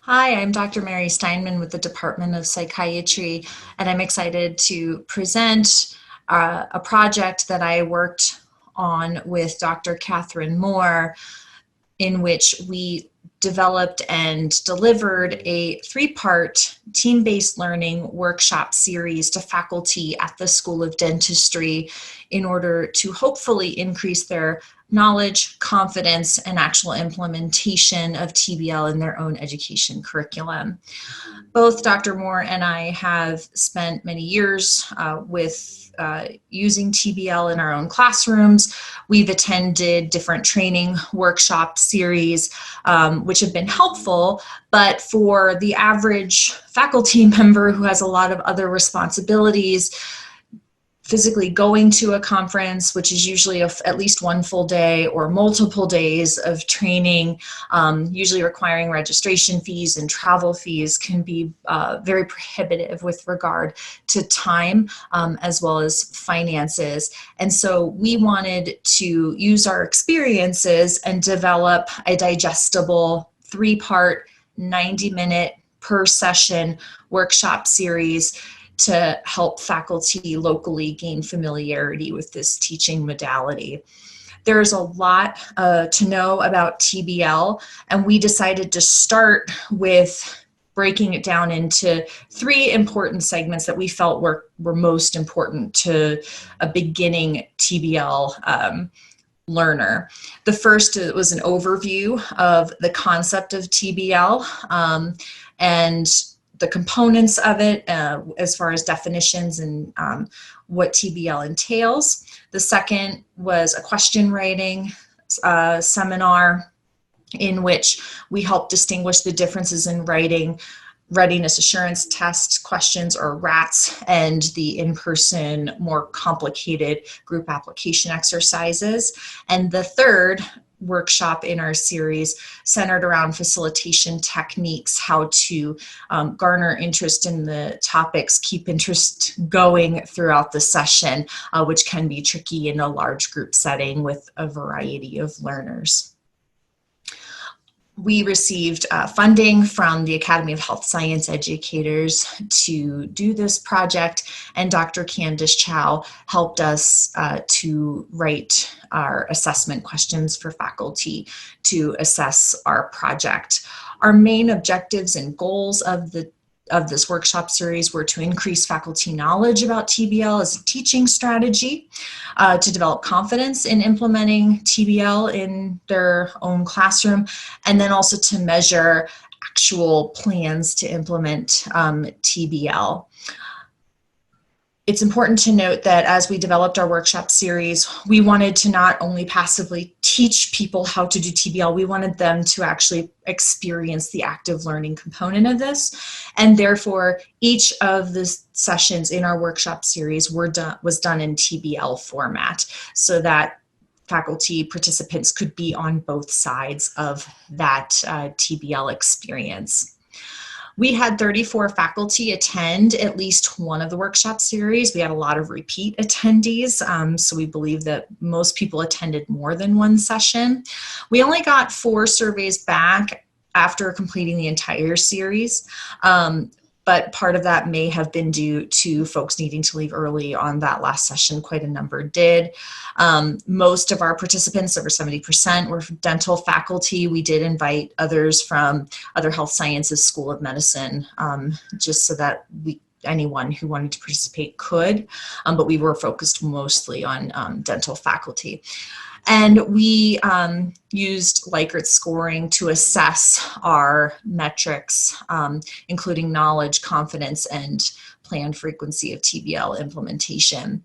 Hi, I'm Dr. Mary Steinman with the Department of Psychiatry, and I'm excited to present a project that I worked on with Dr. Catherine Moore, in which we developed and delivered a three-part team-based learning workshop series to faculty at the School of Dentistry in order to hopefully increase their knowledge, confidence, and actual implementation of TBL in their own education curriculum. Both Dr. Moore and I have spent many years with using TBL in our own classrooms. We've attended different training workshop series, which have been helpful, but for the average faculty member who has a lot of other responsibilities, physically going to a conference, which is usually at least one full day or multiple days of training, usually requiring registration fees and travel fees, can be very prohibitive with regard to time as well as finances. And so we wanted to use our experiences and develop a digestible three-part 90-minute per session workshop series to help faculty locally gain familiarity with this teaching modality. There's a lot to know about TBL, and we decided to start with breaking it down into three important segments that we felt were most important to a beginning TBL learner. The first was an overview of the concept of TBL and the components of it as far as definitions and what TBL entails. The second was a question writing seminar in which we helped distinguish the differences in writing readiness assurance test questions, or RATs, and the in-person, more complicated group application exercises. And the third workshop in our series centered around facilitation techniques, how to garner interest in the topics, keep interest going throughout the session, which can be tricky in a large group setting with a variety of learners. We received funding from the Academy of Health Science Educators to do this project, and Dr. Candice Chow helped us to write our assessment questions for faculty to assess our project. Our main objectives and goals of this workshop series were to increase faculty knowledge about TBL as a teaching strategy, to develop confidence in implementing TBL in their own classroom, and then also to measure actual plans to implement TBL. It's important to note that as we developed our workshop series, we wanted to not only passively teach people how to do TBL, we wanted them to actually experience the active learning component of this. And therefore, each of the sessions in our workshop series was done in TBL format, so that faculty participants could be on both sides of that TBL experience. We had 34 faculty attend at least one of the workshop series. We had a lot of repeat attendees, so we believe that most people attended more than one session. We only got 4 surveys back after completing the entire series, but part of that may have been due to folks needing to leave early on that last session. Quite a number did. Most of our participants, over 70%, were dental faculty. We did invite others from other health sciences, School of Medicine, just so that anyone who wanted to participate could, but we were focused mostly on dental faculty. And we used Likert scoring to assess our metrics, including knowledge, confidence, and planned frequency of TBL implementation.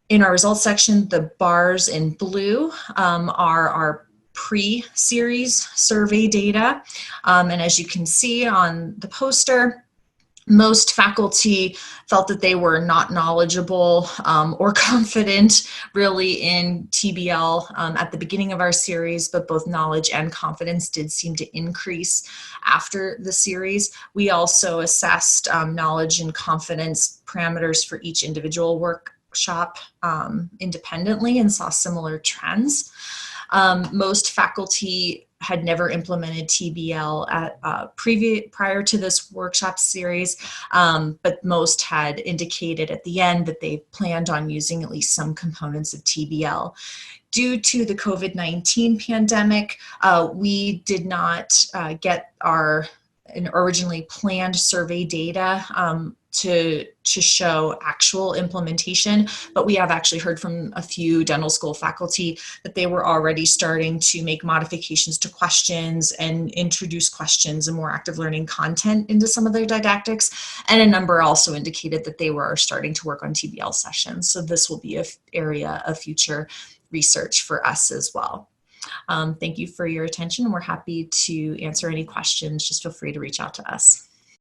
In our results section, the bars in blue are our pre-series survey data. And as you can see on the poster, most faculty felt that they were not knowledgeable or confident really in TBL at the beginning of our series, but both knowledge and confidence did seem to increase after the series. We also assessed knowledge and confidence parameters for each individual workshop independently and saw similar trends. Most faculty had never implemented TBL at prior to this workshop series, but most had indicated at the end that they planned on using at least some components of TBL. Due to the COVID-19 pandemic, we did not get our originally planned survey data to show actual implementation, but we have actually heard from a few dental school faculty that they were already starting to make modifications to questions and introduce questions and more active learning content into some of their didactics. And a number also indicated that they were starting to work on TBL sessions. So this will be an area of future research for us as well. Thank you for your attention, and we're happy to answer any questions. Just feel free to reach out to us.